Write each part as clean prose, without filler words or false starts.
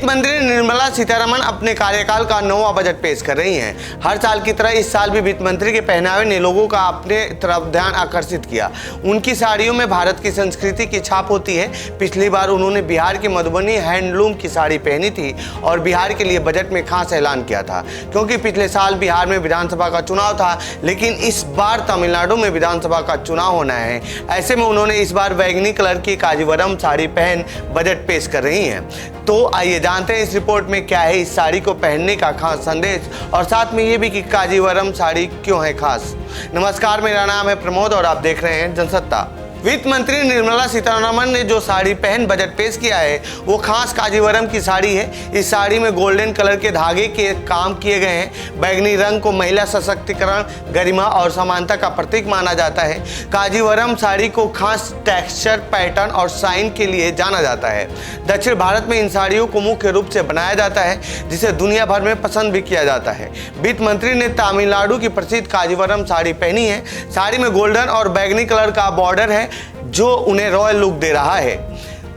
मंत्री निर्मला सीतारमण अपने कार्यकाल का 9वां बजट पेश कर रही हैं। हर साल की तरह इस साल भी वित्त मंत्री के पहनावे ने लोगों का अपने तरफ ध्यान आकर्षित किया। उनकी साड़ियों में भारत की संस्कृति की छाप होती है। पिछली बार उन्होंने बिहार की मधुबनी हैंडलूम की साड़ी पहनी थी और बिहार के लिए बजट में खास ऐलान किया था, क्योंकि पिछले साल बिहार में विधानसभा का चुनाव था, लेकिन इस बार तमिलनाडु में विधानसभा का चुनाव होना है। ऐसे में उन्होंने इस बार बैंगनी कलर की कांजीवरम साड़ी पहन बजट पेश कर रही हैं। तो आइए जानते हैं इस रिपोर्ट में क्या है इस साड़ी को पहनने का खास संदेश, और साथ में ये भी कि कांजीवरम साड़ी क्यों है खास। नमस्कार, मेरा नाम है प्रमोद और आप देख रहे हैं जनसत्ता। वित्त मंत्री निर्मला सीतारमण ने जो साड़ी पहन बजट पेश किया है वो खास कांजीवरम की साड़ी है। इस साड़ी में गोल्डन कलर के धागे के काम किए गए हैं। बैंगनी रंग को महिला सशक्तिकरण, गरिमा और समानता का प्रतीक माना जाता है। कांजीवरम साड़ी को खास टेक्सचर, पैटर्न और साइन के लिए जाना जाता है। दक्षिण भारत में इन साड़ियों को मुख्य रूप से बनाया जाता है, जिसे दुनिया भर में पसंद भी किया जाता है। वित्त मंत्री ने तमिलनाडु की प्रसिद्ध कांजीवरम साड़ी पहनी है। साड़ी में गोल्डन और बैंगनी कलर का बॉर्डर है जो उन्हें रॉयल लुक दे रहा है।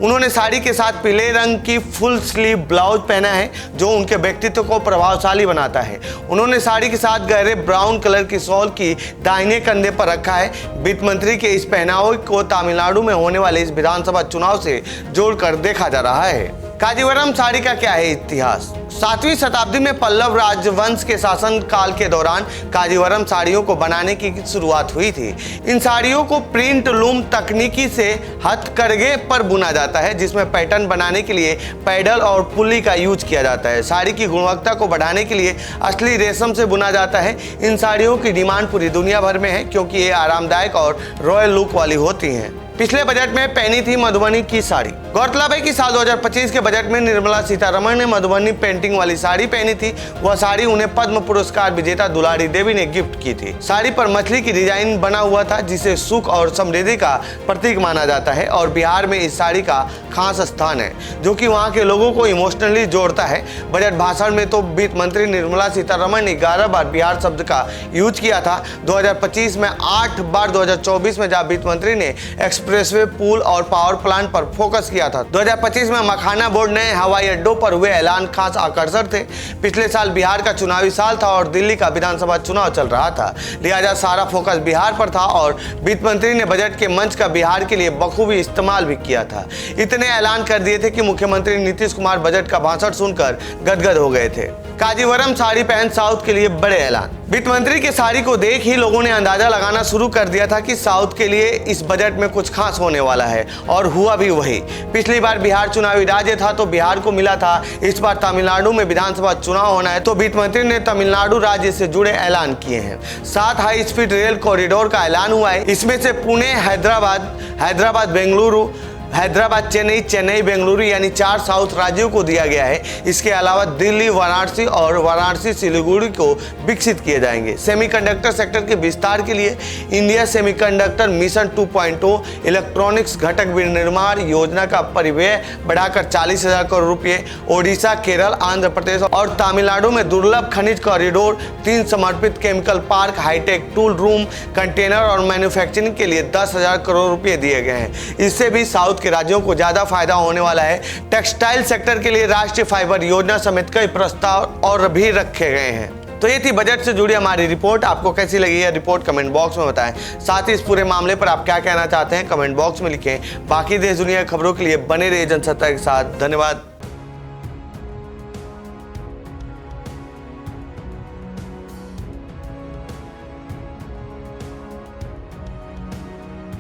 उन्होंने साड़ी के साथ पीले रंग की फुल स्लीव ब्लाउज पहना है जो उनके व्यक्तित्व को प्रभावशाली बनाता है। उन्होंने साड़ी के साथ गहरे ब्राउन कलर की शॉल की दाहिने कंधे पर रखा है। वित्त मंत्री के इस पहनावे को तमिलनाडु में होने वाले इस विधानसभा चुनाव से जोड़कर देखा जा रहा है। कांजीवरम साड़ी का क्या है इतिहास। 7वीं शताब्दी में पल्लव राजवंश के शासन काल के दौरान कांजीवरम साड़ियों को बनाने की शुरुआत हुई थी। इन साड़ियों को प्रिंट लूम तकनीकी से हथकरघे पर बुना जाता है, जिसमें पैटर्न बनाने के लिए पैडल और पुल्ली का यूज किया जाता है। साड़ी की गुणवत्ता को बढ़ाने के लिए असली रेशम से बुना जाता है। इन साड़ियों की डिमांड पूरी दुनिया भर में है, क्योंकि ये आरामदायक और रॉयल लुक वाली होती हैं। पिछले बजट में पहनी थी मधुबनी की साड़ी। गौरतलब है कि साल 2025 के बजट में निर्मला सीतारमण ने मधुबनी पेंटिंग वाली साड़ी पहनी थी। वह साड़ी उन्हें पद्म पुरस्कार विजेता दुलारी देवी ने गिफ्ट की थी। साड़ी पर मछली की डिजाइन बना हुआ था, जिसे सुख और समृद्धि का प्रतीक माना जाता है, और बिहार में इस साड़ी का खास स्थान है, जो कि वहाँ के लोगों को इमोशनली जोड़ता है। बजट भाषण में तो वित्त मंत्री निर्मला सीतारमण ने 11 बार बिहार शब्द का यूज किया था। 2025 में 8 बार, 2024 में जब वित्त मंत्री ने एक्सप्रेसवे, पुल और पावर प्लांट पर फोकस किया था। 2025 में मखाना बोर्ड नए हवाई अड्डों पर हुए ऐलान खास आकर्षण थे। पिछले साल बिहार का चुनावी साल था और दिल्ली का विधानसभा चुनाव चल रहा था, लिहाजा सारा फोकस बिहार पर था, और वित्त मंत्री ने बजट के मंच का बिहार के लिए बखूबी इस्तेमाल भी किया था। इतने ऐलान कर दिए थे कि मुख्यमंत्री नीतीश कुमार बजट का भाषण सुनकर गदगद हो गए थे। कांजीवरम साड़ी पहन साउथ के लिए बड़े ऐलान। वित्त मंत्री की साड़ी को देख ही लोगों ने अंदाजा लगाना शुरू कर दिया था कि साउथ के लिए इस बजट में कुछ खास होने वाला है, और हुआ भी वही। पिछली बार बिहार चुनावी राज्य था तो बिहार को मिला था। इस बार तमिलनाडु में विधानसभा चुनाव होना है तो वित्त मंत्री ने तमिलनाडु राज्य से जुड़े ऐलान किए हैं। 7 हाई स्पीड रेल कॉरिडोर का ऐलान हुआ है। इसमें से पुणे हैदराबाद बेंगलुरु, हैदराबाद चेन्नई, चेन्नई बेंगलुरु, यानी 4 साउथ राज्यों को दिया गया है। इसके अलावा दिल्ली, वाराणसी और वाराणसी सिलीगुड़ी को विकसित किए जाएंगे। सेमीकंडक्टर सेक्टर के विस्तार के लिए इंडिया सेमीकंडक्टर मिशन 2.0 इलेक्ट्रॉनिक्स घटक विनिर्माण योजना का परिव्यय बढ़ाकर 40,000 करोड़ रुपये। ओडिशा, केरल, आंध्र प्रदेश और तमिलनाडु में दुर्लभ खनिज कॉरिडोर, 3 समर्पित chemical park, high tech tool room, container और मैन्युफैक्चरिंग के लिए 10,000 करोड़ रुपये दिए गए हैं। इससे भी साउथ के राज्यों को ज्यादा फायदा होने वाला है। टेक्सटाइल सेक्टर के लिए राष्ट्रीय फाइबर योजना समेत कई प्रस्ताव और भी रखे गए हैं। तो ये थी बजट से जुड़ी हमारी रिपोर्ट। आपको कैसी लगी है रिपोर्ट कमेंट बॉक्स में बताएं। साथ ही इस पूरे मामले पर आप क्या कहना चाहते हैं कमेंट बॉक्स में लिखें। बाकी देश दुनिया की खबरों के लिए बने रहिए जनसत्ता के साथ। धन्यवाद।